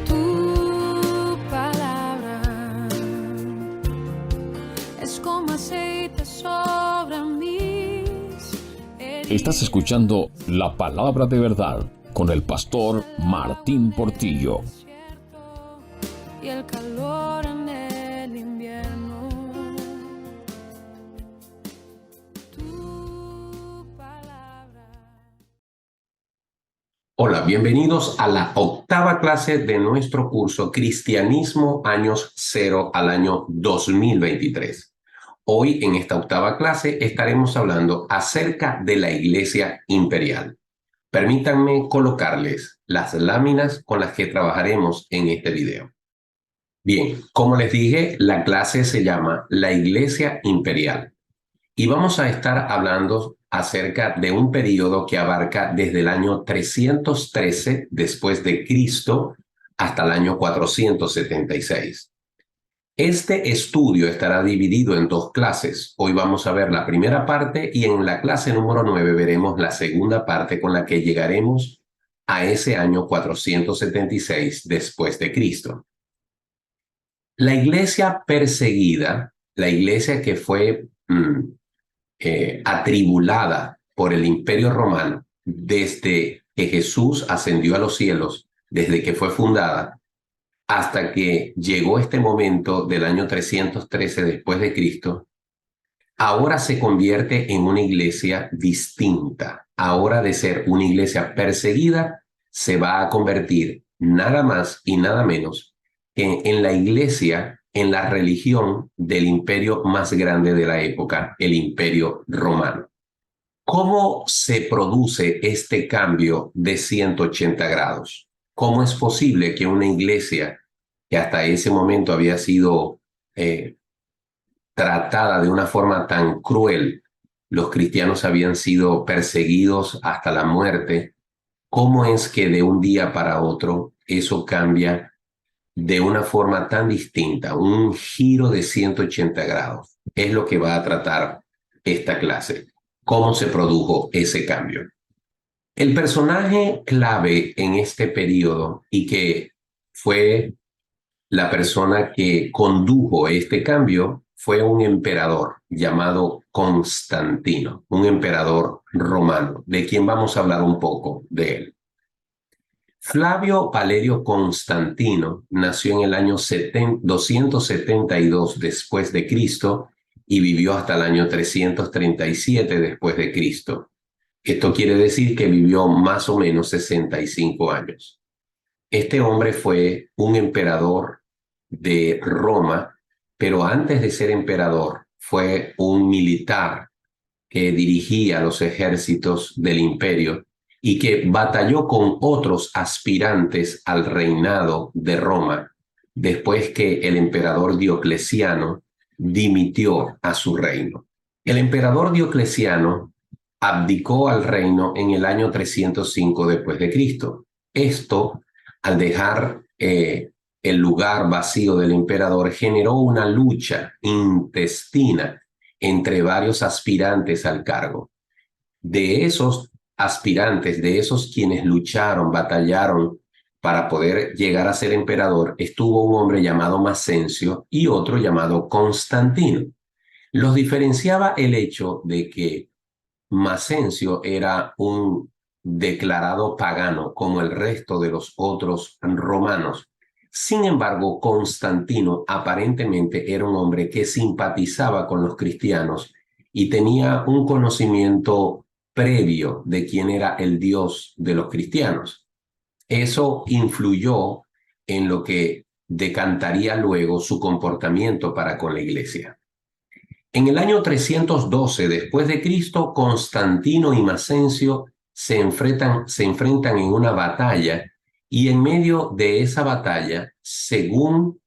Tu palabra es como aceite sobre mis heridas. Estás escuchando La Palabra de Verdad con el pastor Martín Portillo. Y el calor en el invierno. Tu palabra. Hola, bienvenidos a la 8ª clase de nuestro curso Cristianismo años 0 al año 2023. Hoy en esta 8ª clase estaremos hablando acerca de la Iglesia Imperial. Permítanme colocarles las láminas con las que trabajaremos en este video. Bien, como les dije, la clase se llama La Iglesia Imperial y vamos a estar hablando acerca de un periodo que abarca desde el año 313 después de Cristo hasta el año 476. Este estudio estará dividido en 2 clases. Hoy vamos a ver la primera parte y en la clase número 9 veremos la segunda parte con la que llegaremos a ese año 476 después de Cristo. La iglesia perseguida, la iglesia que fue atribulada por el Imperio Romano desde que Jesús ascendió a los cielos, desde que fue fundada, hasta que llegó este momento del año 313 después de Cristo, ahora se convierte en una iglesia distinta. Ahora, de ser una iglesia perseguida, se va a convertir nada más y nada menos que en la iglesia, en la religión del imperio más grande de la época, el Imperio Romano. ¿Cómo se produce este cambio de 180 grados? ¿Cómo es posible que una iglesia que hasta ese momento había sido tratada de una forma tan cruel, los cristianos habían sido perseguidos hasta la muerte, cómo es que de un día para otro eso cambia de una forma tan distinta, un giro de 180 grados? Es lo que va a tratar esta clase. ¿Cómo se produjo ese cambio? El personaje clave en este periodo y que fue la persona que condujo este cambio fue un emperador llamado Constantino, un emperador romano, de quien vamos a hablar un poco de él. Flavio Valerio Constantino nació en el año 272 después de Cristo y vivió hasta el año 337 después de Cristo. Esto quiere decir que vivió más o menos 65 años. Este hombre fue un emperador de Roma, pero antes de ser emperador fue un militar que dirigía los ejércitos del imperio y que batalló con otros aspirantes al reinado de Roma después que el emperador Diocleciano dimitió a su reino. El emperador Diocleciano abdicó al reino en el año 305 después de Cristo. Esto, al dejar el lugar vacío del emperador, generó una lucha intestina entre varios aspirantes al cargo. De esos aspirantes, de esos quienes lucharon, batallaron para poder llegar a ser emperador, estuvo un hombre llamado Macencio y otro llamado Constantino. Los diferenciaba el hecho de que Macencio era un declarado pagano como el resto de los otros romanos. Sin embargo, Constantino aparentemente era un hombre que simpatizaba con los cristianos y tenía un conocimiento previo de quién era el Dios de los cristianos. Eso influyó en lo que decantaría luego su comportamiento para con la iglesia. En el año 312 después de Cristo, Constantino y Macencio se enfrentan en una batalla, y en medio de esa batalla, según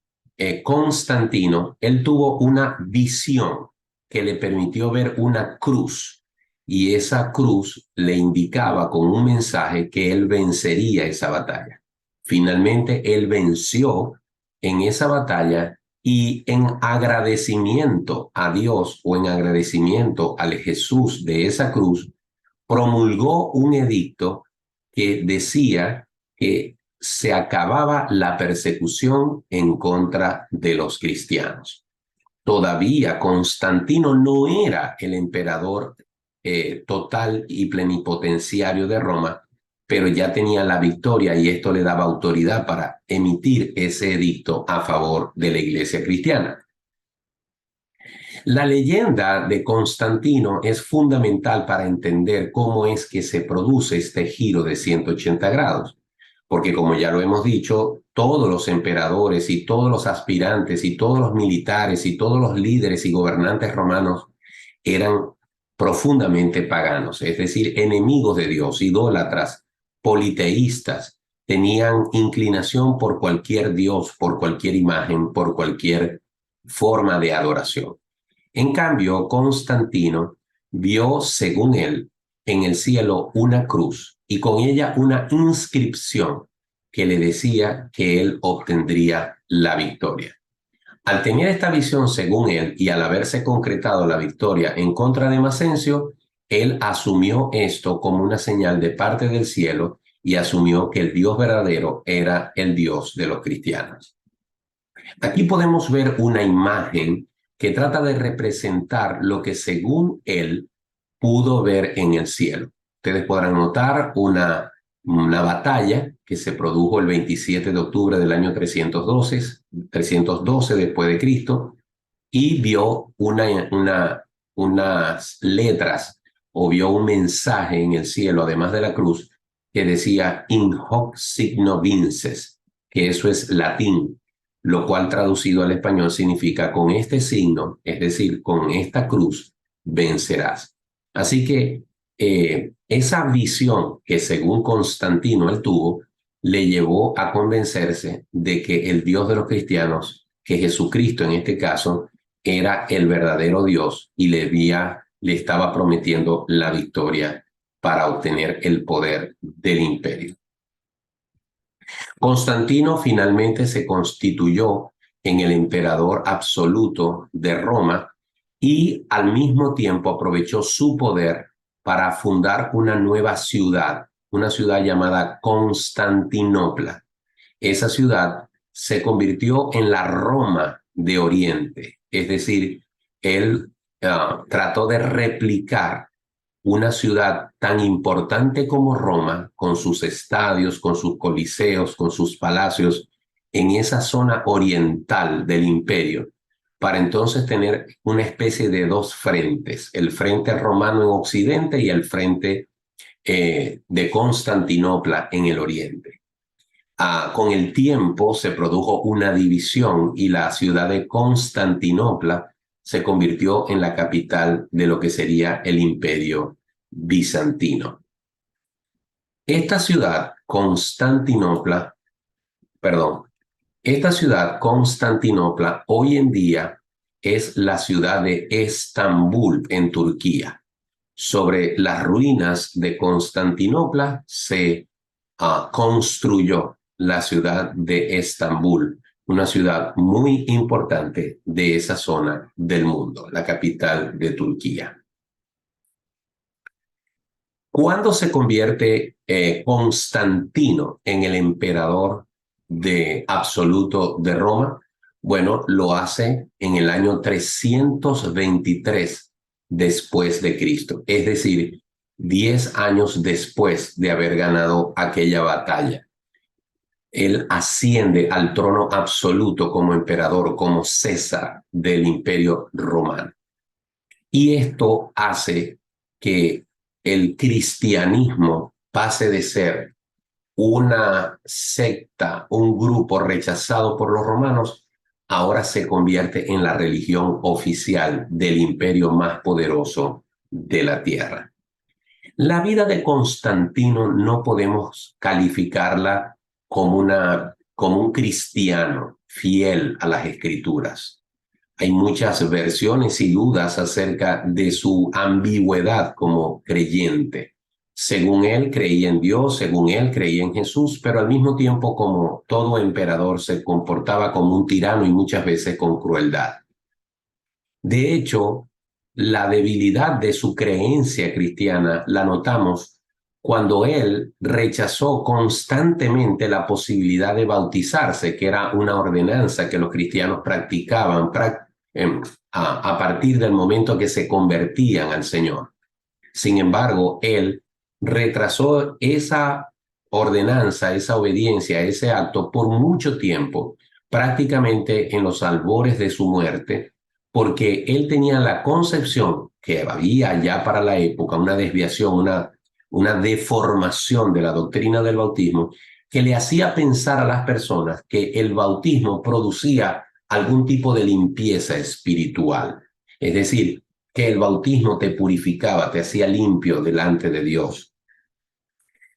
Constantino, él tuvo una visión que le permitió ver una cruz, y esa cruz le indicaba con un mensaje que él vencería esa batalla. Finalmente, él venció en esa batalla, y en agradecimiento a Dios o en agradecimiento al Jesús de esa cruz, promulgó un edicto que decía que se acababa la persecución en contra de los cristianos. Todavía Constantino no era el emperador total y plenipotenciario de Roma, pero ya tenía la victoria y esto le daba autoridad para emitir ese edicto a favor de la iglesia cristiana. La leyenda de Constantino es fundamental para entender cómo es que se produce este giro de 180 grados, porque como ya lo hemos dicho, todos los emperadores y todos los aspirantes y todos los militares y todos los líderes y gobernantes romanos eran profundamente paganos, es decir, enemigos de Dios, idólatras, politeístas, tenían inclinación por cualquier dios, por cualquier imagen, por cualquier forma de adoración. En cambio, Constantino vio, según él, en el cielo una cruz y con ella una inscripción que le decía que él obtendría la victoria. Al tener esta visión, según él, y al haberse concretado la victoria en contra de Macencio, él asumió esto como una señal de parte del cielo y asumió que el Dios verdadero era el Dios de los cristianos. Aquí podemos ver una imagen que trata de representar lo que según él pudo ver en el cielo. Ustedes podrán notar una batalla que se produjo el 27 de octubre del año 312 después de Cristo, y vio unas letras o vio un mensaje en el cielo, además de la cruz, que decía in hoc signo vinces, que eso es latín, lo cual traducido al español significa con este signo, es decir, con esta cruz, vencerás. Así que esa visión que según Constantino él tuvo, le llevó a convencerse de que el Dios de los cristianos, que Jesucristo en este caso, era el verdadero Dios y le estaba prometiendo la victoria para obtener el poder del imperio. Constantino finalmente se constituyó en el emperador absoluto de Roma y al mismo tiempo aprovechó su poder para fundar una nueva ciudad, una ciudad llamada Constantinopla. Esa ciudad se convirtió en la Roma de Oriente, es decir, él trató de replicar una ciudad tan importante como Roma, con sus estadios, con sus coliseos, con sus palacios, en esa zona oriental del imperio, para entonces tener una especie de dos frentes, el frente romano en Occidente y el frente de Constantinopla en el Oriente. Con el tiempo se produjo una división y la ciudad de Constantinopla se convirtió en la capital de lo que sería el imperio bizantino. Esta ciudad Constantinopla hoy en día es la ciudad de Estambul en Turquía. Sobre las ruinas de Constantinopla se construyó la ciudad de Estambul, una ciudad muy importante de esa zona del mundo, la capital de Turquía. ¿Cuándo se convierte Constantino en el emperador absoluto de Roma? Bueno, lo hace en el año 323 después de Cristo, es decir, 10 años después de haber ganado aquella batalla. Él asciende al trono absoluto como emperador, como César del Imperio Romano. Y esto hace que el cristianismo pase de ser una secta, un grupo rechazado por los romanos, ahora se convierte en la religión oficial del imperio más poderoso de la tierra. La vida de Constantino no podemos calificarla como un cristiano fiel a las escrituras. Hay muchas versiones y dudas acerca de su ambigüedad como creyente. Según él creía en Dios, según él creía en Jesús, pero al mismo tiempo, como todo emperador, se comportaba como un tirano y muchas veces con crueldad. De hecho, la debilidad de su creencia cristiana la notamos cuando él rechazó constantemente la posibilidad de bautizarse, que era una ordenanza que los cristianos practicaban a partir del momento que se convertían al Señor. Sin embargo, él retrasó esa ordenanza, esa obediencia, ese acto por mucho tiempo, prácticamente en los albores de su muerte, porque él tenía la concepción que había ya para la época una desviación, una deformación de la doctrina del bautismo que le hacía pensar a las personas que el bautismo producía algún tipo de limpieza espiritual. Es decir, que el bautismo te purificaba, te hacía limpio delante de Dios.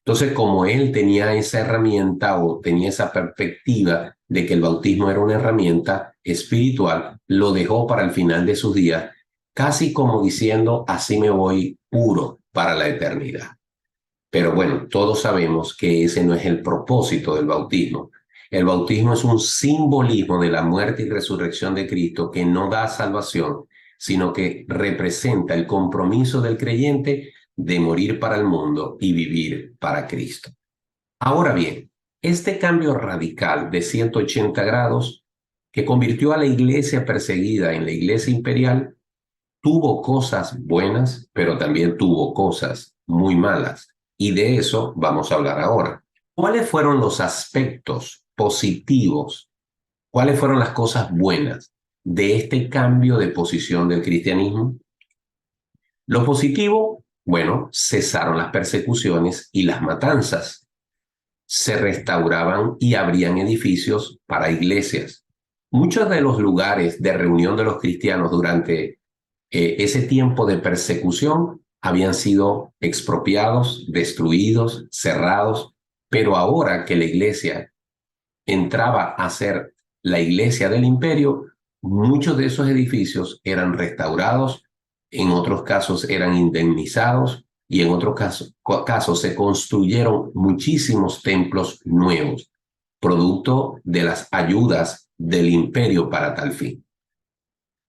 Entonces, como él tenía esa herramienta o tenía esa perspectiva de que el bautismo era una herramienta espiritual, lo dejó para el final de sus días, casi como diciendo, así me voy puro para la eternidad. Pero bueno, todos sabemos que ese no es el propósito del bautismo. El bautismo es un simbolismo de la muerte y resurrección de Cristo que no da salvación, sino que representa el compromiso del creyente de morir para el mundo y vivir para Cristo. Ahora bien, este cambio radical de 180 grados que convirtió a la iglesia perseguida en la iglesia imperial tuvo cosas buenas, pero también tuvo cosas muy malas. Y de eso vamos a hablar ahora. ¿Cuáles fueron los aspectos positivos? ¿Cuáles fueron las cosas buenas de este cambio de posición del cristianismo? Lo positivo, bueno, cesaron las persecuciones y las matanzas. Se restauraban y abrían edificios para iglesias. Muchos de los lugares de reunión de los cristianos durante ese tiempo de persecución habían sido expropiados, destruidos, cerrados, pero ahora que la iglesia entraba a ser la iglesia del imperio, muchos de esos edificios eran restaurados, en otros casos eran indemnizados y en otros casos se construyeron muchísimos templos nuevos, producto de las ayudas del imperio para tal fin.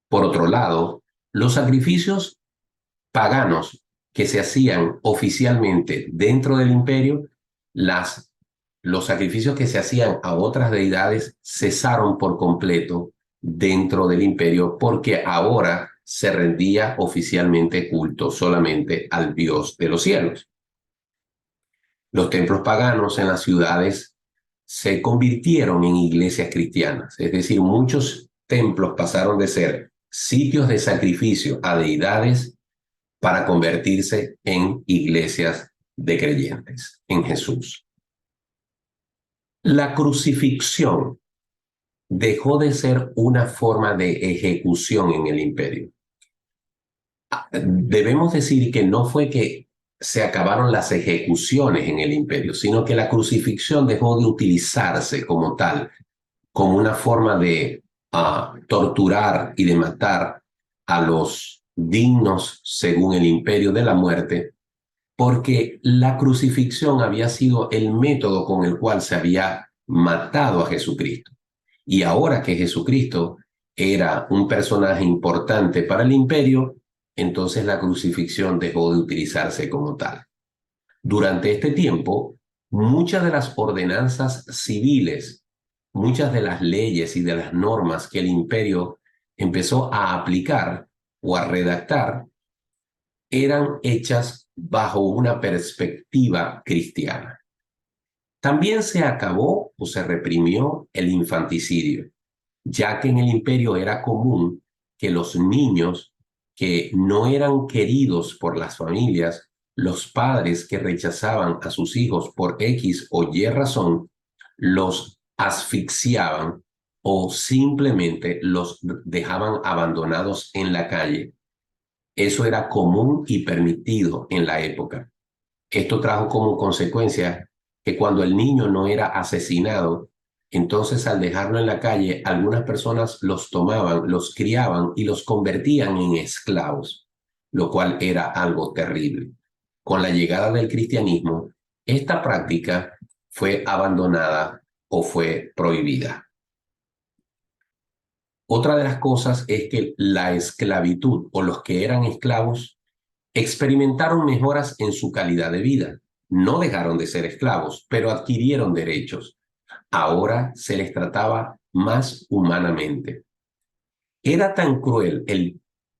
Por otro lado, los sacrificios paganos que se hacían oficialmente dentro del imperio, los sacrificios que se hacían a otras deidades cesaron por completo dentro del imperio porque ahora se rendía oficialmente culto solamente al Dios de los cielos. Los templos paganos en las ciudades se convirtieron en iglesias cristianas, es decir, muchos templos pasaron de ser sitios de sacrificio a deidades para convertirse en iglesias de creyentes en Jesús. La crucifixión dejó de ser una forma de ejecución en el imperio. Debemos decir que no fue que se acabaron las ejecuciones en el imperio, sino que la crucifixión dejó de utilizarse como tal, como una forma de torturar y de matar a los dignos según el imperio de la muerte, porque la crucifixión había sido el método con el cual se había matado a Jesucristo. Y ahora que Jesucristo era un personaje importante para el imperio, entonces la crucifixión dejó de utilizarse como tal. Durante este tiempo, muchas de las ordenanzas civiles, muchas de las leyes y de las normas que el imperio empezó a aplicar o a redactar, eran hechas bajo una perspectiva cristiana. También se acabó o se reprimió el infanticidio, ya que en el imperio era común que los niños que no eran queridos por las familias, los padres que rechazaban a sus hijos por X o Y razón, los asfixiaban o simplemente los dejaban abandonados en la calle. Eso era común y permitido en la época. Esto trajo como consecuencia que cuando el niño no era asesinado, entonces al dejarlo en la calle, algunas personas los tomaban, los criaban y los convertían en esclavos, lo cual era algo terrible. Con la llegada del cristianismo, esta práctica fue abandonada o fue prohibida. Otra de las cosas es que la esclavitud o los que eran esclavos experimentaron mejoras en su calidad de vida. no dejaron de ser esclavos, pero adquirieron derechos. Ahora se les trataba más humanamente. Era tan cruel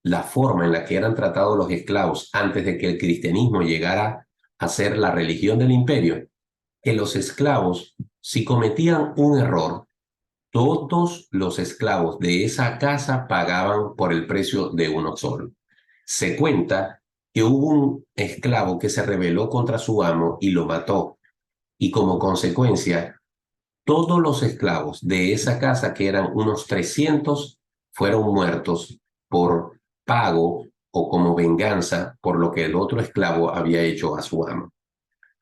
la forma en la que eran tratados los esclavos antes de que el cristianismo llegara a ser la religión del imperio, que los esclavos, si cometían un error, todos los esclavos de esa casa pagaban por el precio de uno solo. Se cuenta que hubo un esclavo que se rebeló contra su amo y lo mató, y como consecuencia, todos los esclavos de esa casa, que eran unos 300, fueron muertos por pago o como venganza por lo que el otro esclavo había hecho a su amo.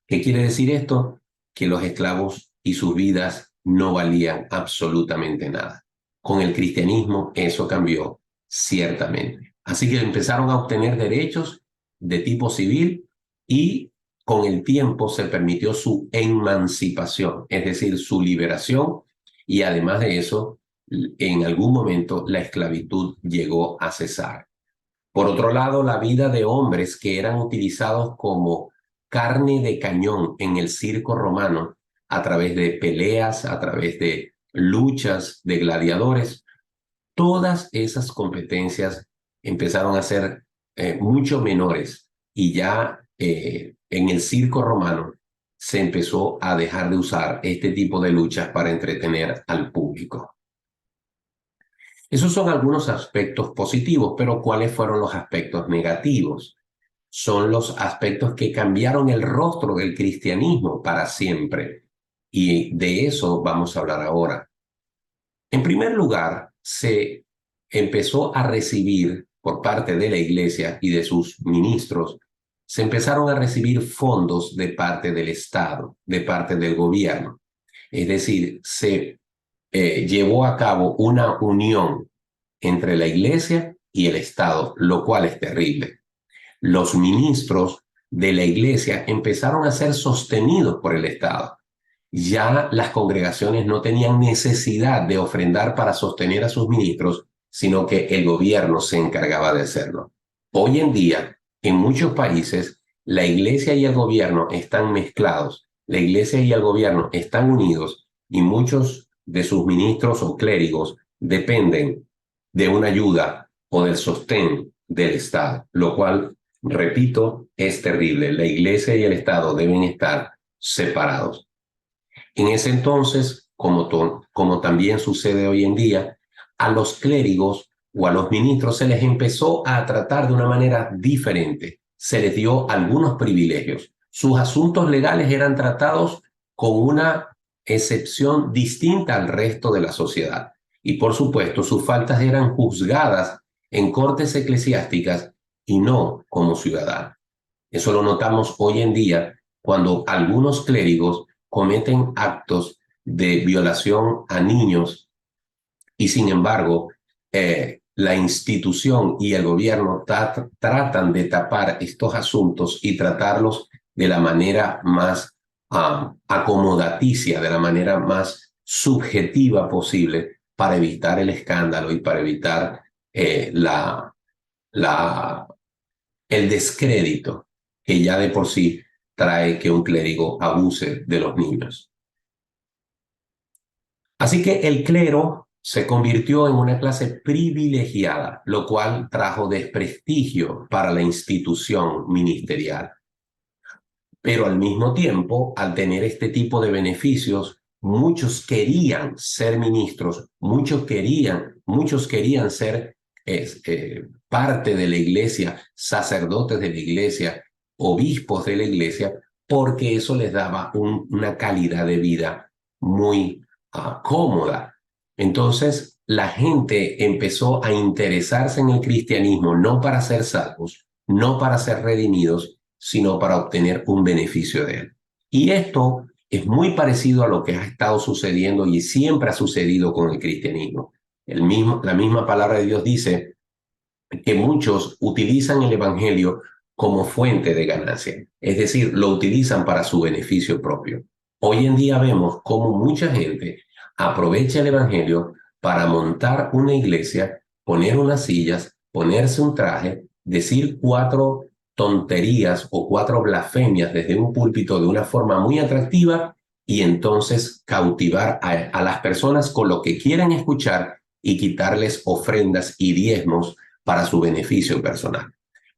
¿Qué quiere decir esto? Que los esclavos y sus vidas no valían absolutamente nada. Con el cristianismo eso cambió ciertamente. Así que empezaron a obtener derechos de tipo civil y con el tiempo se permitió su emancipación, es decir, su liberación, y además de eso, en algún momento la esclavitud llegó a cesar. Por otro lado, la vida de hombres que eran utilizados como carne de cañón en el circo romano a través de peleas, a través de luchas de gladiadores, todas esas competencias empezaron a ser mucho menores y ya en el circo romano se empezó a dejar de usar este tipo de luchas para entretener al público. Esos son algunos aspectos positivos, pero ¿cuáles fueron los aspectos negativos? Son los aspectos que cambiaron el rostro del cristianismo para siempre. Y de eso vamos a hablar ahora. En primer lugar, se empezó a recibir por parte de la iglesia y de sus ministros, se empezaron a recibir fondos de parte del Estado, de parte del gobierno. Es decir, se llevó a cabo una unión entre la iglesia y el Estado, lo cual es terrible. Los ministros de la iglesia empezaron a ser sostenidos por el Estado. Ya las congregaciones no tenían necesidad de ofrendar para sostener a sus ministros, sino que el gobierno se encargaba de hacerlo. Hoy en día, en muchos países, la iglesia y el gobierno están mezclados. La iglesia y el gobierno están unidos y muchos de sus ministros o clérigos dependen de una ayuda o del sostén del Estado, lo cual, repito, es terrible. La iglesia y el Estado deben estar separados. En ese entonces, como también sucede hoy en día, a los clérigos o a los ministros se les empezó a tratar de una manera diferente. Se les dio algunos privilegios. Sus asuntos legales eran tratados con una excepción distinta al resto de la sociedad. Y por supuesto, sus faltas eran juzgadas en cortes eclesiásticas y no como ciudadanos. Eso lo notamos hoy en día cuando algunos clérigos cometen actos de violación a niños y sin embargo la institución y el gobierno tratan de tapar estos asuntos y tratarlos de la manera más acomodaticia, de la manera más subjetiva posible para evitar el escándalo y para evitar el descrédito que ya de por sí trae que un clérigo abuse de los niños. Así que el clero se convirtió en una clase privilegiada, lo cual trajo desprestigio para la institución ministerial. Pero al mismo tiempo, al tener este tipo de beneficios, muchos querían ser ministros, muchos querían ser parte de la iglesia, sacerdotes de la iglesia, obispos de la iglesia, porque eso les daba una calidad de vida muy cómoda. Entonces, la gente empezó a interesarse en el cristianismo no para ser salvos, no para ser redimidos, sino para obtener un beneficio de él. Y esto es muy parecido a lo que ha estado sucediendo y siempre ha sucedido con el cristianismo. La misma palabra de Dios dice que muchos utilizan el evangelio como fuente de ganancia, es decir, lo utilizan para su beneficio propio. Hoy en día vemos cómo mucha gente aprovecha el evangelio para montar una iglesia, poner unas sillas, ponerse un traje, decir 4 tonterías o 4 blasfemias desde un púlpito de una forma muy atractiva y entonces cautivar a las personas con lo que quieran escuchar y quitarles ofrendas y diezmos para su beneficio personal.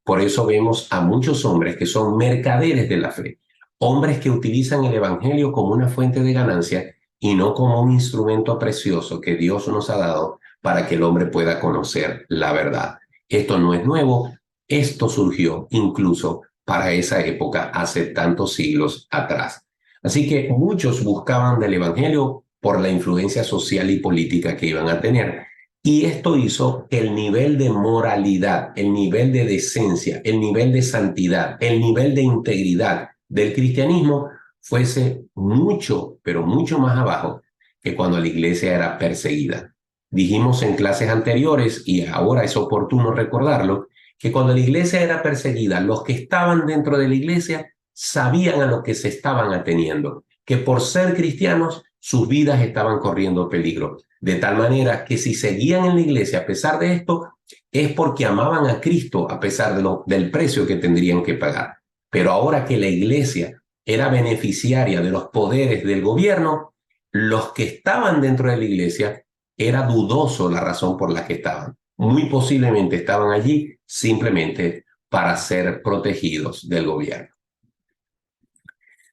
Por eso vemos a muchos hombres que son mercaderes de la fe, hombres que utilizan el evangelio como una fuente de ganancia y no como un instrumento precioso que Dios nos ha dado para que el hombre pueda conocer la verdad. Esto no es nuevo, esto surgió incluso para esa época hace tantos siglos atrás. Así que muchos buscaban del evangelio por la influencia social y política que iban a tener. Y esto hizo que el nivel de moralidad, el nivel de decencia, el nivel de santidad, el nivel de integridad del cristianismo fuese mucho, pero mucho más abajo que cuando la iglesia era perseguida. Dijimos en clases anteriores, y ahora es oportuno recordarlo, que cuando la iglesia era perseguida, los que estaban dentro de la iglesia sabían a lo que se estaban ateniendo, que por ser cristianos sus vidas estaban corriendo peligro. De tal manera que si seguían en la iglesia a pesar de esto, es porque amaban a Cristo a pesar del precio que tendrían que pagar. Pero ahora que la iglesia era beneficiaria de los poderes del gobierno, los que estaban dentro de la iglesia era dudoso la razón por la que estaban. Muy posiblemente estaban allí simplemente para ser protegidos del gobierno.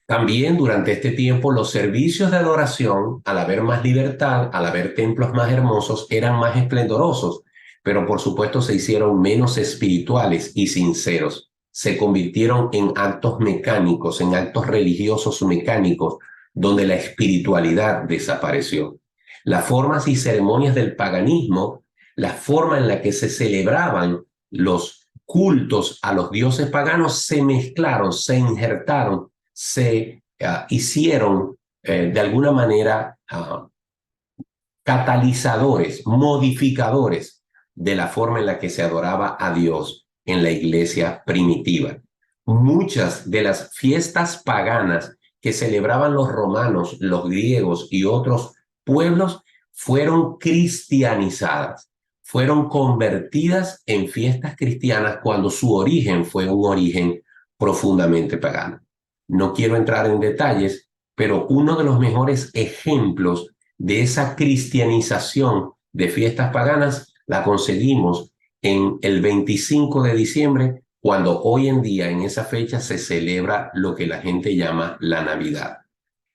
También durante este tiempo los servicios de adoración, al haber más libertad, al haber templos más hermosos, eran más esplendorosos, pero por supuesto se hicieron menos espirituales y sinceros. Se convirtieron en actos mecánicos, en actos religiosos mecánicos, donde la espiritualidad desapareció. Las formas y ceremonias del paganismo, la forma en la que se celebraban los cultos a los dioses paganos se mezclaron, se injertaron, se hicieron de alguna manera catalizadores, modificadores de la forma en la que se adoraba a Dios en la iglesia primitiva. Muchas de las fiestas paganas que celebraban los romanos, los griegos y otros pueblos fueron cristianizadas, fueron convertidas en fiestas cristianas cuando su origen fue un origen profundamente pagano. No quiero entrar en detalles, pero uno de los mejores ejemplos de esa cristianización de fiestas paganas la conseguimos en el 25 de diciembre, cuando hoy en día en esa fecha se celebra lo que la gente llama la Navidad.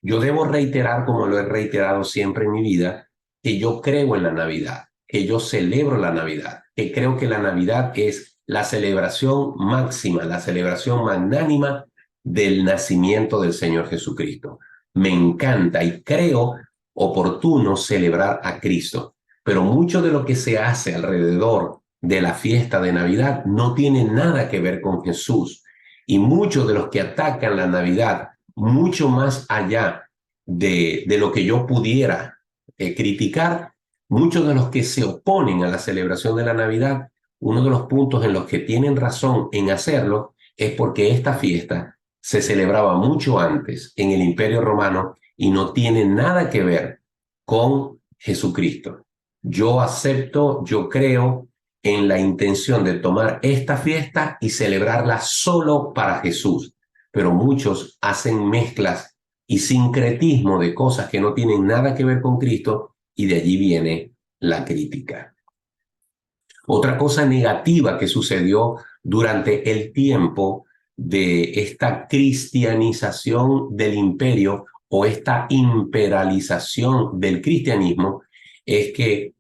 Yo debo reiterar, como lo he reiterado siempre en mi vida, que yo creo en la Navidad, que yo celebro la Navidad, que creo que la Navidad es la celebración máxima, la celebración magnánima del nacimiento del Señor Jesucristo. Me encanta y creo oportuno celebrar a Cristo, pero mucho de lo que se hace alrededor de la fiesta de Navidad no tiene nada que ver con Jesús, y muchos de los que atacan la Navidad, mucho más allá de lo que yo pudiera criticar, muchos de los que se oponen a la celebración de la Navidad, uno de los puntos en los que tienen razón en hacerlo es porque esta fiesta se celebraba mucho antes en el Imperio Romano y no tiene nada que ver con Jesucristo. Yo acepto, yo creo en la intención de tomar esta fiesta y celebrarla solo para Jesús, pero muchos hacen mezclas y sincretismo de cosas que no tienen nada que ver con Cristo, y de allí viene la crítica. Otra cosa negativa que sucedió durante el tiempo de esta cristianización del imperio o esta imperialización del cristianismo es que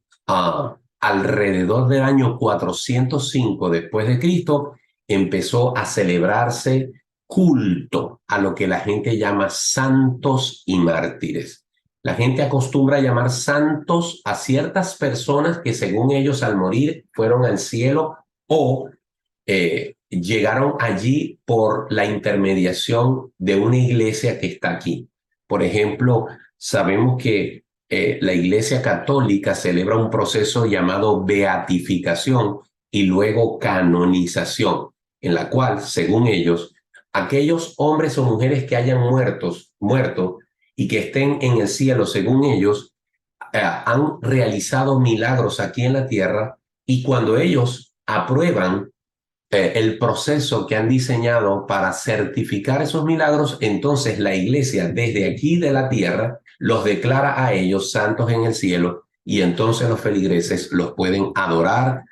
alrededor del año 405 después de Cristo empezó a celebrarse culto a lo que la gente llama santos y mártires. La gente acostumbra a llamar santos a ciertas personas que según ellos al morir fueron al cielo o llegaron allí por la intermediación de una iglesia que está aquí. Por ejemplo, sabemos que la Iglesia Católica celebra un proceso llamado beatificación y luego canonización, en la cual, según ellos, aquellos hombres o mujeres que hayan muerto y que estén en el cielo, según ellos, han realizado milagros aquí en la tierra, y cuando ellos aprueban el proceso que han diseñado para certificar esos milagros, entonces la iglesia desde aquí de la tierra los declara a ellos santos en el cielo y entonces los feligreses los pueden adorar,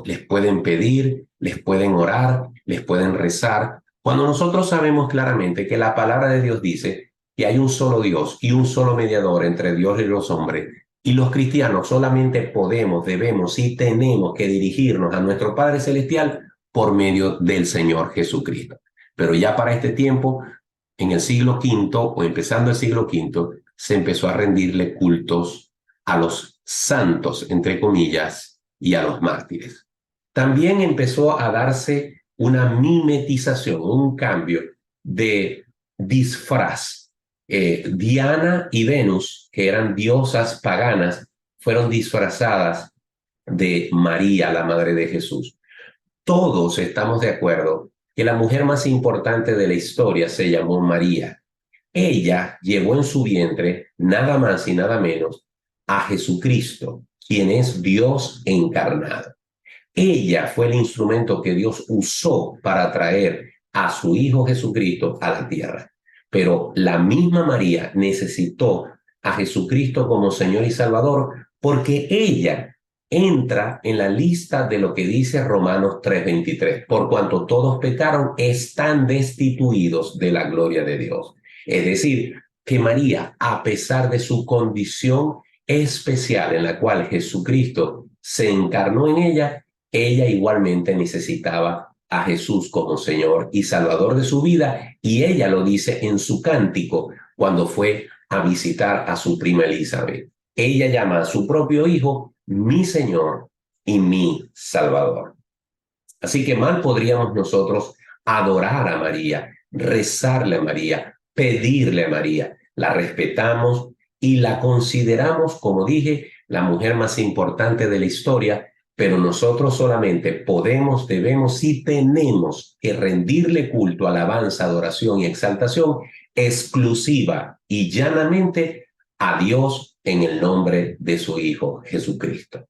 les pueden pedir, les pueden orar, les pueden rezar. Cuando nosotros sabemos claramente que la palabra de Dios dice que hay un solo Dios y un solo mediador entre Dios y los hombres, y los cristianos solamente podemos, debemos y tenemos que dirigirnos a nuestro Padre Celestial por medio del Señor Jesucristo. Pero ya para este tiempo, en el siglo V o empezando el siglo V, se empezó a rendirle cultos a los santos, entre comillas, y a los mártires. También empezó a darse una mimetización, un cambio de disfraz. Diana y Venus, que eran diosas paganas, fueron disfrazadas de María, la madre de Jesús. Todos estamos de acuerdo que la mujer más importante de la historia se llamó María. Ella llevó en su vientre nada más y nada menos a Jesucristo, quien es Dios encarnado. Ella fue el instrumento que Dios usó para traer a su Hijo Jesucristo a la tierra. Pero la misma María necesitó a Jesucristo como Señor y Salvador porque ella entra en la lista de lo que dice Romanos 3:23. Por cuanto todos pecaron, están destituidos de la gloria de Dios. Es decir, que María, a pesar de su condición especial en la cual Jesucristo se encarnó en ella, ella igualmente necesitaba a Jesús como Señor y Salvador de su vida, y ella lo dice en su cántico cuando fue a visitar a su prima Elizabeth. Ella llama a su propio hijo mi Señor y mi Salvador. Así que mal podríamos nosotros adorar a María, rezarle a María, pedirle a María. La respetamos y la consideramos, como dije, la mujer más importante de la historia, pero nosotros solamente podemos, debemos y tenemos que rendirle culto, alabanza, adoración y exaltación exclusiva y llanamente a Dios en el nombre de su Hijo Jesucristo.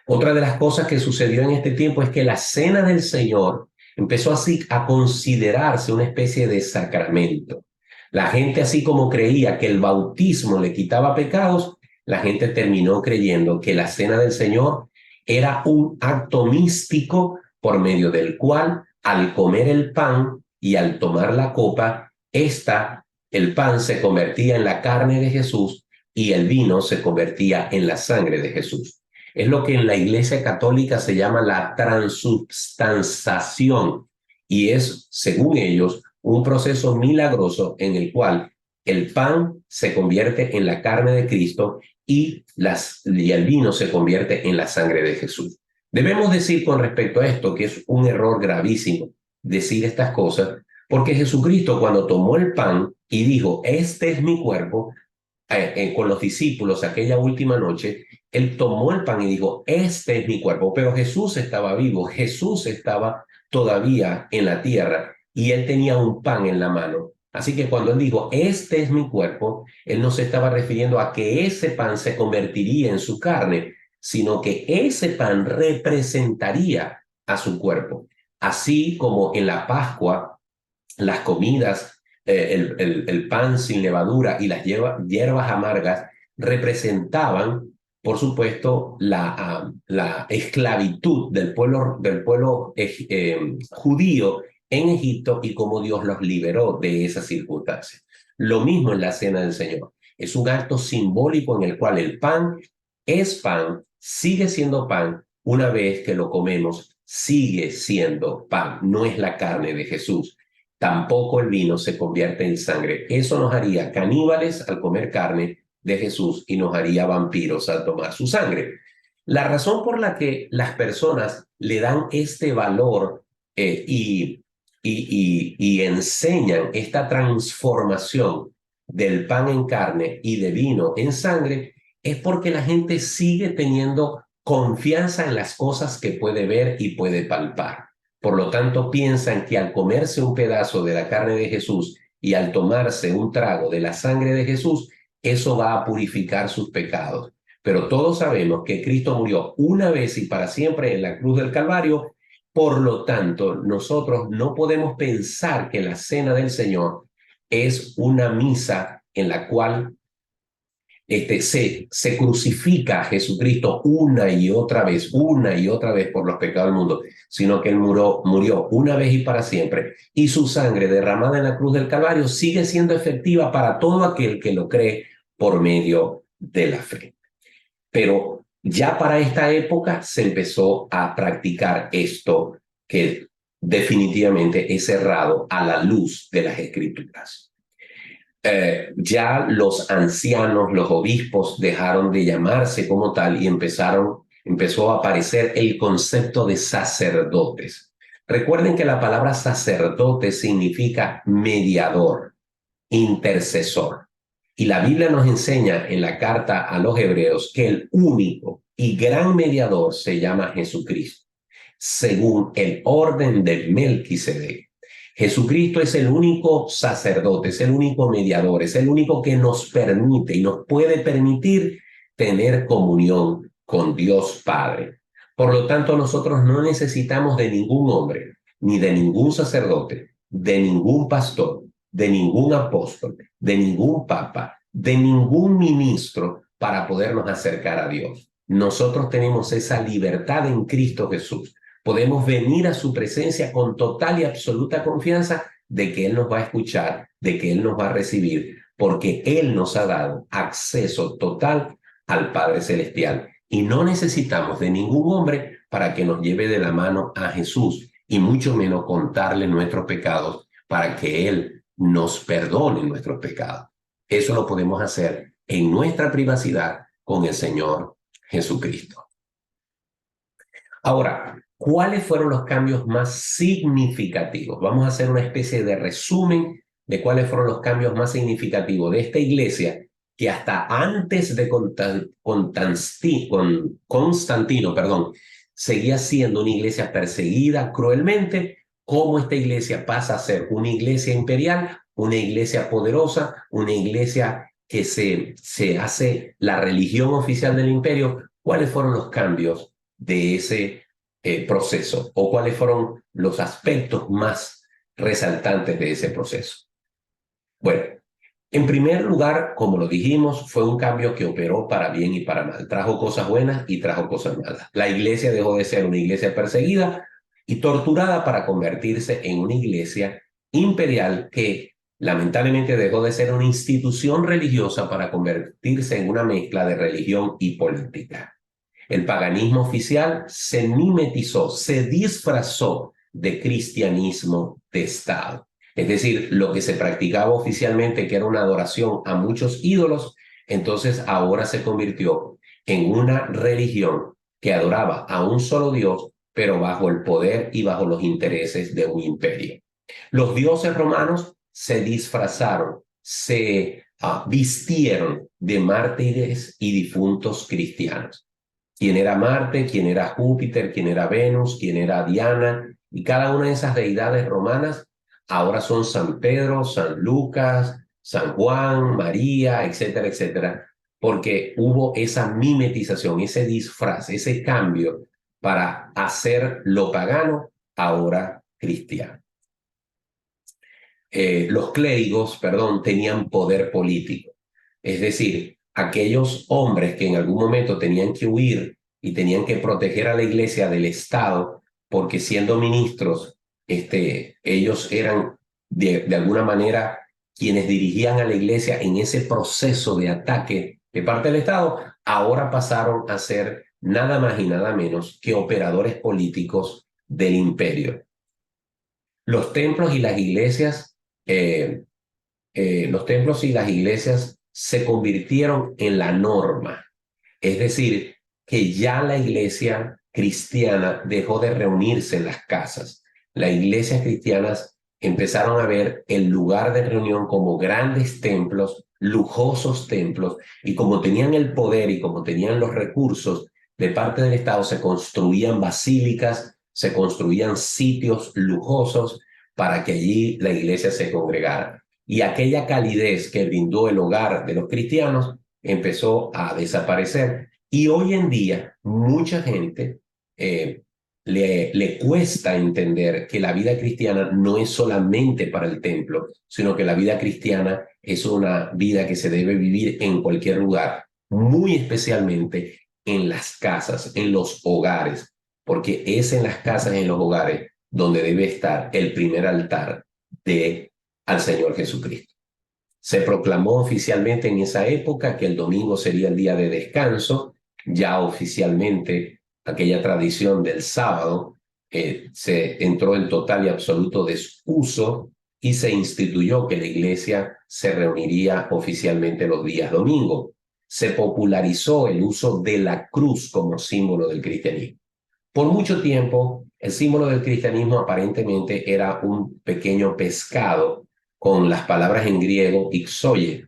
Otra de las cosas que sucedió en este tiempo es que la cena del Señor empezó así a considerarse una especie de sacramento. La gente, así como creía que el bautismo le quitaba pecados, la gente terminó creyendo que la cena del Señor era un acto místico por medio del cual, al comer el pan y al tomar la copa, el pan se convertía en la carne de Jesús y el vino se convertía en la sangre de Jesús. Es lo que en la Iglesia Católica se llama la transubstanciación y es, según ellos, un proceso milagroso en el cual el pan se convierte en la carne de Cristo y el vino se convierte en la sangre de Jesús. Debemos decir con respecto a esto que es un error gravísimo decir estas cosas, porque Jesucristo, cuando tomó el pan y dijo, este es mi cuerpo, con los discípulos aquella última noche, él tomó el pan y dijo, este es mi cuerpo, pero Jesús estaba vivo, Jesús estaba todavía en la tierra y él tenía un pan en la mano. Así que cuando él dijo, este es mi cuerpo, él no se estaba refiriendo a que ese pan se convertiría en su carne, sino que ese pan representaría a su cuerpo. Así como en la Pascua, las comidas, el pan sin levadura y las hierbas amargas representaban, por supuesto, la esclavitud del pueblo judío en Egipto y cómo Dios los liberó de esas circunstancias. Lo mismo en la Cena del Señor. Es un acto simbólico en el cual el pan es pan, sigue siendo pan, una vez que lo comemos, sigue siendo pan. No es la carne de Jesús. Tampoco el vino se convierte en sangre. Eso nos haría caníbales al comer carne de Jesús y nos haría vampiros al tomar su sangre. La razón por la que las personas le dan este valor y enseñan esta transformación del pan en carne y de vino en sangre es porque la gente sigue teniendo confianza en las cosas que puede ver y puede palpar. Por lo tanto, piensan que al comerse un pedazo de la carne de Jesús y al tomarse un trago de la sangre de Jesús, eso va a purificar sus pecados. Pero todos sabemos que Cristo murió una vez y para siempre en la cruz del Calvario Por lo tanto, nosotros no podemos pensar que la cena del Señor es una misa en la cual se crucifica a Jesucristo una y otra vez por los pecados del mundo, sino que Él murió una vez y para siempre, y su sangre derramada en la cruz del Calvario sigue siendo efectiva para todo aquel que lo cree por medio de la fe. Pero ya para esta época se empezó a practicar esto que definitivamente es errado a la luz de las Escrituras. Ya los ancianos, los obispos dejaron de llamarse como tal y empezó a aparecer el concepto de sacerdotes. Recuerden que la palabra sacerdote significa mediador, intercesor. Y la Biblia nos enseña en la carta a los Hebreos que el único y gran mediador se llama Jesucristo, según el orden de Melquisedec. Jesucristo es el único sacerdote, es el único mediador, es el único que nos permite y nos puede permitir tener comunión con Dios Padre. Por lo tanto, nosotros no necesitamos de ningún hombre, ni de ningún sacerdote, de ningún pastor, de ningún apóstol, de ningún papa, de ningún ministro para podernos acercar a Dios. Nosotros tenemos esa libertad en Cristo Jesús. Podemos venir a su presencia con total y absoluta confianza de que Él nos va a escuchar, de que Él nos va a recibir, porque Él nos ha dado acceso total al Padre Celestial. Y no necesitamos de ningún hombre para que nos lleve de la mano a Jesús, y mucho menos contarle nuestros pecados para que Él nos perdone nuestros pecados. Eso lo podemos hacer en nuestra privacidad con el Señor Jesucristo. Ahora, ¿cuáles fueron los cambios más significativos? Vamos a hacer una especie de resumen de cuáles fueron los cambios más significativos de esta iglesia que hasta antes de Constantino, seguía siendo una iglesia perseguida cruelmente. Cómo esta iglesia pasa a ser una iglesia imperial, una iglesia poderosa, una iglesia que se hace la religión oficial del imperio. ¿Cuáles fueron los cambios de ese proceso? ¿O cuáles fueron los aspectos más resaltantes de ese proceso? Bueno, en primer lugar, como lo dijimos, fue un cambio que operó para bien y para mal. Trajo cosas buenas y trajo cosas malas. La iglesia dejó de ser una iglesia perseguida y torturada para convertirse en una iglesia imperial que lamentablemente dejó de ser una institución religiosa para convertirse en una mezcla de religión y política. El paganismo oficial se mimetizó, se disfrazó de cristianismo de Estado. Es decir, lo que se practicaba oficialmente, que era una adoración a muchos ídolos, entonces ahora se convirtió en una religión que adoraba a un solo Dios, pero bajo el poder y bajo los intereses de un imperio. Los dioses romanos se disfrazaron, se vistieron de mártires y difuntos cristianos. ¿Quién era Marte? ¿Quién era Júpiter? ¿Quién era Venus? ¿Quién era Diana? Y cada una de esas deidades romanas ahora son San Pedro, San Lucas, San Juan, María, etcétera, etcétera, porque hubo esa mimetización, ese disfraz, ese cambio para hacer lo pagano ahora cristiano. Los clérigos, tenían poder político. Es decir, aquellos hombres que en algún momento tenían que huir y tenían que proteger a la iglesia del Estado, porque siendo ministros, ellos eran de alguna manera quienes dirigían a la iglesia en ese proceso de ataque de parte del Estado, ahora pasaron a ser nada más y nada menos que operadores políticos del imperio. Los templos y las iglesias se convirtieron en la norma. Es decir, que ya la iglesia cristiana dejó de reunirse en las casas. Las iglesias cristianas empezaron a ver el lugar de reunión como grandes templos, lujosos templos, y como tenían el poder y como tenían los recursos de parte del Estado, se construían basílicas, se construían sitios lujosos para que allí la iglesia se congregara. Y aquella calidez que brindó el hogar de los cristianos empezó a desaparecer. Y hoy en día mucha gente le cuesta entender que la vida cristiana no es solamente para el templo, sino que la vida cristiana es una vida que se debe vivir en cualquier lugar, muy especialmente en las casas, en los hogares, porque es en las casas, en los hogares, donde debe estar el primer altar al Señor Jesucristo. Se proclamó oficialmente en esa época que el domingo sería el día de descanso. Ya oficialmente aquella tradición del sábado se entró en total y absoluto desuso y se instituyó que la iglesia se reuniría oficialmente los días domingo. Se popularizó el uso de la cruz como símbolo del cristianismo. Por mucho tiempo, el símbolo del cristianismo aparentemente era un pequeño pescado con las palabras en griego ixoye.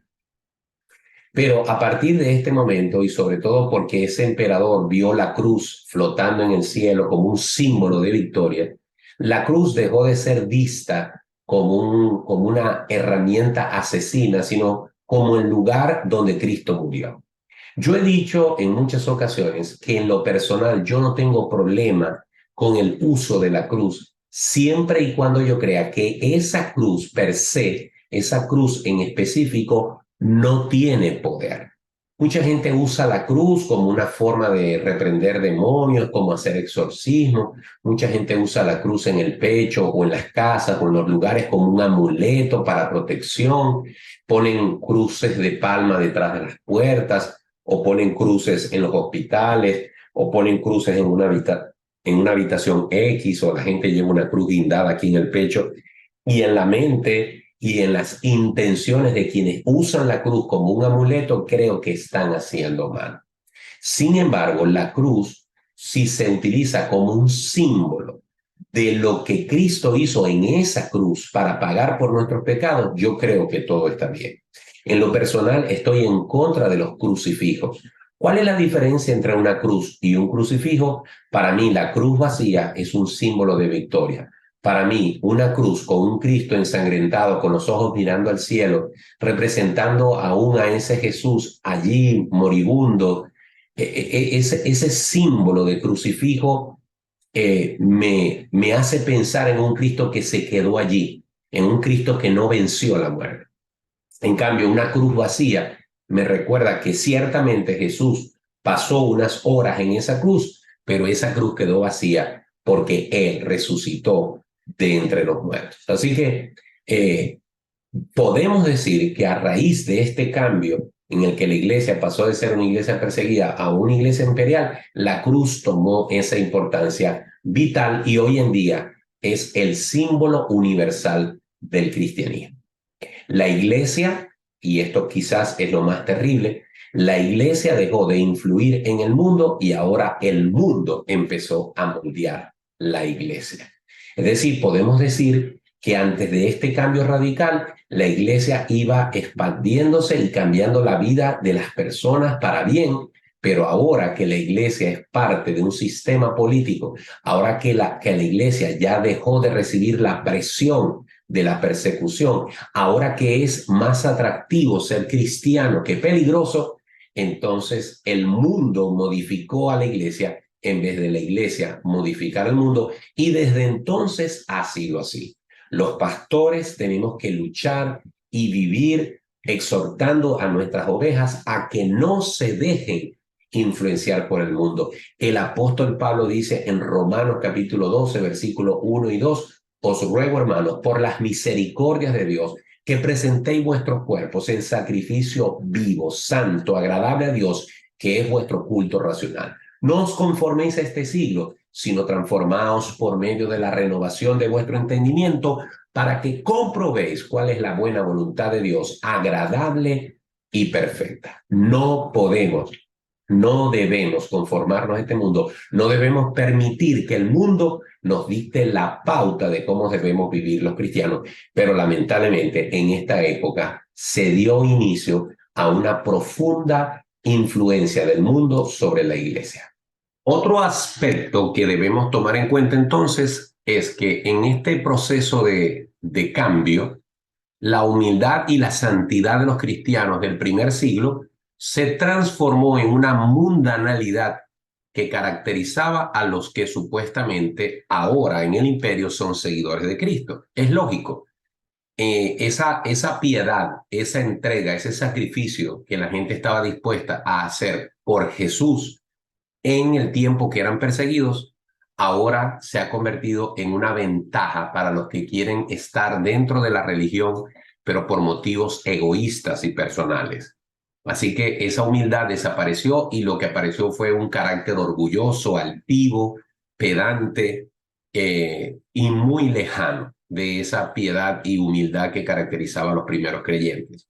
Pero a partir de este momento, y sobre todo porque ese emperador vio la cruz flotando en el cielo como un símbolo de victoria, la cruz dejó de ser vista como una herramienta asesina, sino como el lugar donde Cristo murió. Yo he dicho en muchas ocasiones que en lo personal yo no tengo problema con el uso de la cruz, siempre y cuando yo crea que esa cruz per se, esa cruz en específico, no tiene poder. Mucha gente usa la cruz como una forma de reprender demonios, como hacer exorcismo. Mucha gente usa la cruz en el pecho o en las casas o en los lugares como un amuleto para protección. Ponen cruces de palma detrás de las puertas, o ponen cruces en los hospitales, o ponen cruces en una habitación X, o la gente lleva una cruz guindada aquí en el pecho. Y en la mente y en las intenciones de quienes usan la cruz como un amuleto, creo que están haciendo mal. Sin embargo, la cruz, si se utiliza como un símbolo de lo que Cristo hizo en esa cruz para pagar por nuestros pecados, yo creo que todo está bien. En lo personal, estoy en contra de los crucifijos. ¿Cuál es la diferencia entre una cruz y un crucifijo? Para mí, la cruz vacía es un símbolo de victoria. Para mí, una cruz con un Cristo ensangrentado, con los ojos mirando al cielo, representando aún a ese Jesús allí moribundo, ese símbolo de crucifijo me hace pensar en un Cristo que se quedó allí, en un Cristo que no venció la muerte. En cambio, una cruz vacía me recuerda que ciertamente Jesús pasó unas horas en esa cruz, pero esa cruz quedó vacía porque Él resucitó de entre los muertos. Así que podemos decir que a raíz de este cambio en el que la iglesia pasó de ser una iglesia perseguida a una iglesia imperial, la cruz tomó esa importancia vital y hoy en día es el símbolo universal del cristianismo. La iglesia, y esto quizás es lo más terrible, la iglesia dejó de influir en el mundo y ahora el mundo empezó a moldear la iglesia. Es decir, podemos decir que antes de este cambio radical, la iglesia iba expandiéndose y cambiando la vida de las personas para bien, pero ahora que la iglesia es parte de un sistema político, ahora que la iglesia ya dejó de recibir la presión de la persecución, ahora que es más atractivo ser cristiano que peligroso, entonces el mundo modificó a la iglesia en vez de la iglesia modificar el mundo, y desde entonces ha sido así. Los pastores tenemos que luchar y vivir exhortando a nuestras ovejas a que no se dejen influenciar por el mundo. El apóstol Pablo dice en Romanos capítulo 12, versículos 1 y 2, os ruego, hermanos, por las misericordias de Dios, que presentéis vuestros cuerpos en sacrificio vivo, santo, agradable a Dios, que es vuestro culto racional. No os conforméis a este siglo, sino transformaos por medio de la renovación de vuestro entendimiento, para que comprobéis cuál es la buena voluntad de Dios, agradable y perfecta. No podemos, no debemos conformarnos a este mundo, no debemos permitir que el mundo nos dicte la pauta de cómo debemos vivir los cristianos, pero lamentablemente en esta época se dio inicio a una profunda influencia del mundo sobre la iglesia. Otro aspecto que debemos tomar en cuenta entonces es que en este proceso de cambio, la humildad y la santidad de los cristianos del primer siglo se transformó en una mundanalidad que caracterizaba a los que supuestamente ahora en el imperio son seguidores de Cristo. Es lógico. Esa piedad, esa entrega, ese sacrificio que la gente estaba dispuesta a hacer por Jesús en el tiempo que eran perseguidos, ahora se ha convertido en una ventaja para los que quieren estar dentro de la religión, pero por motivos egoístas y personales. Así que esa humildad desapareció y lo que apareció fue un carácter orgulloso, altivo, pedante y muy lejano de esa piedad y humildad que caracterizaba a los primeros creyentes.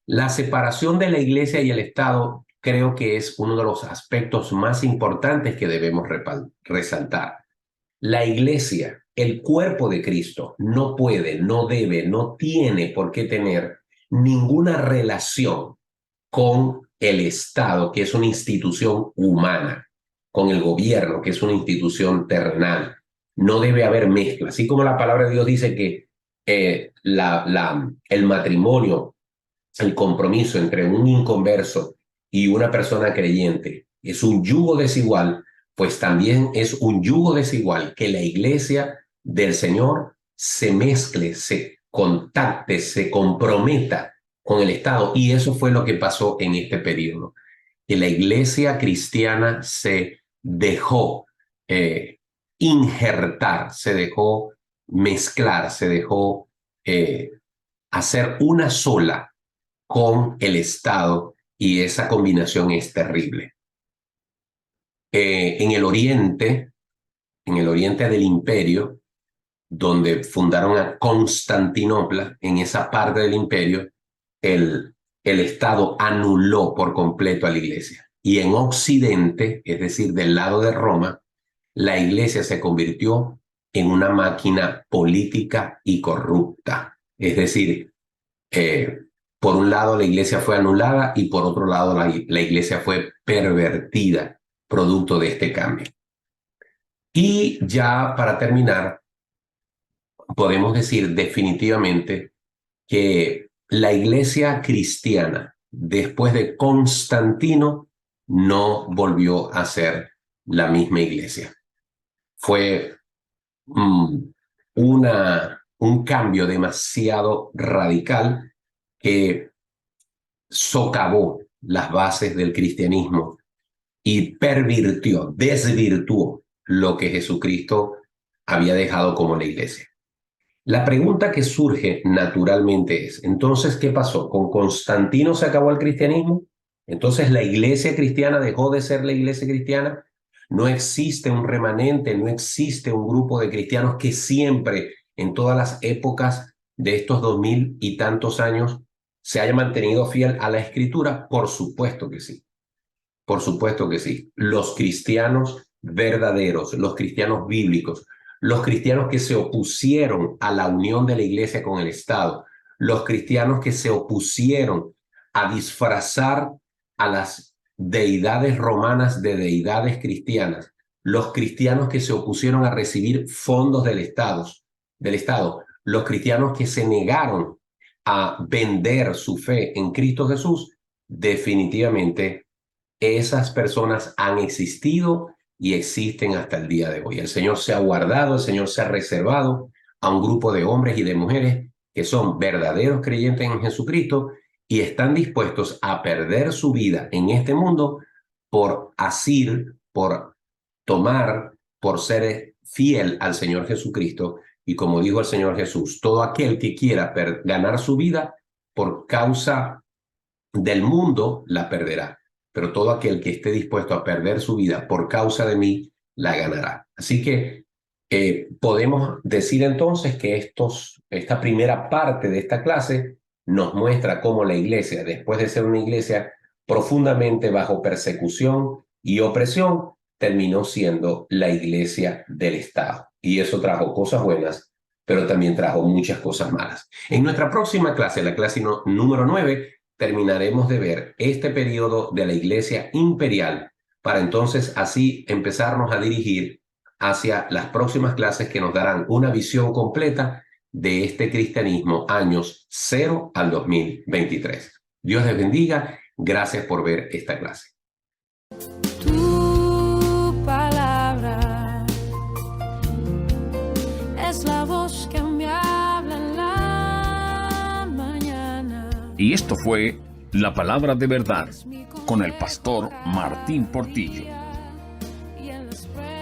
La separación de la iglesia y el Estado creo que es uno de los aspectos más importantes que debemos resaltar. La iglesia, el cuerpo de Cristo, no puede, no debe, no tiene por qué tener ninguna relación con el Estado, que es una institución humana, con el gobierno, que es una institución terrenal. No debe haber mezcla. Así como la palabra de Dios dice que el matrimonio, el compromiso entre un inconverso y una persona creyente es un yugo desigual, pues también es un yugo desigual que la iglesia del Señor se mezcle, se contacte, se comprometa con el Estado. Y eso fue lo que pasó en este periodo. Que la iglesia cristiana se dejó injertar, se dejó mezclar, se dejó hacer una sola con el Estado, y esa combinación es terrible. En el oriente del imperio, donde fundaron a Constantinopla, en esa parte del imperio, el Estado anuló por completo a la iglesia. Y en Occidente, es decir, del lado de Roma, la iglesia se convirtió en una máquina política y corrupta. Es decir, por un lado la iglesia fue anulada y por otro lado la iglesia fue pervertida, producto de este cambio. Y ya para terminar, podemos decir definitivamente que la iglesia cristiana, después de Constantino, no volvió a ser la misma iglesia. Fue un cambio demasiado radical que socavó las bases del cristianismo y desvirtuó lo que Jesucristo había dejado como la iglesia. La pregunta que surge naturalmente es, entonces, ¿qué pasó? ¿Con Constantino se acabó el cristianismo? Entonces, ¿la iglesia cristiana dejó de ser la iglesia cristiana? No existe un remanente, no existe un grupo de cristianos que siempre, en todas las épocas de estos 2000 y tantos años, se haya mantenido fiel a la Escritura. Por supuesto que sí. Por supuesto que sí. Los cristianos verdaderos, los cristianos bíblicos, los cristianos que se opusieron a la unión de la iglesia con el Estado, los cristianos que se opusieron a disfrazar a las deidades romanas de deidades cristianas, los cristianos que se opusieron a recibir fondos del Estado, los cristianos que se negaron a vender su fe en Cristo Jesús, definitivamente esas personas han existido y existen hasta el día de hoy. El Señor se ha guardado, el Señor se ha reservado a un grupo de hombres y de mujeres que son verdaderos creyentes en Jesucristo y están dispuestos a perder su vida en este mundo por asir, por tomar, por ser fiel al Señor Jesucristo. Y como dijo el Señor Jesús, todo aquel que quiera ganar su vida por causa del mundo la perderá, pero todo aquel que esté dispuesto a perder su vida por causa de mí la ganará. Así que podemos decir entonces que esta primera parte de esta clase nos muestra cómo la iglesia, después de ser una iglesia profundamente bajo persecución y opresión, terminó siendo la iglesia del Estado. Y eso trajo cosas buenas, pero también trajo muchas cosas malas. En nuestra próxima clase, la clase número 9, terminaremos de ver este periodo de la iglesia imperial para entonces así empezarnos a dirigir hacia las próximas clases que nos darán una visión completa de este cristianismo años 0 al 2023. Dios les bendiga. Gracias por ver esta clase. Tú Y esto fue La Palabra de Verdad con el pastor Martín Portillo. Y en las pruebas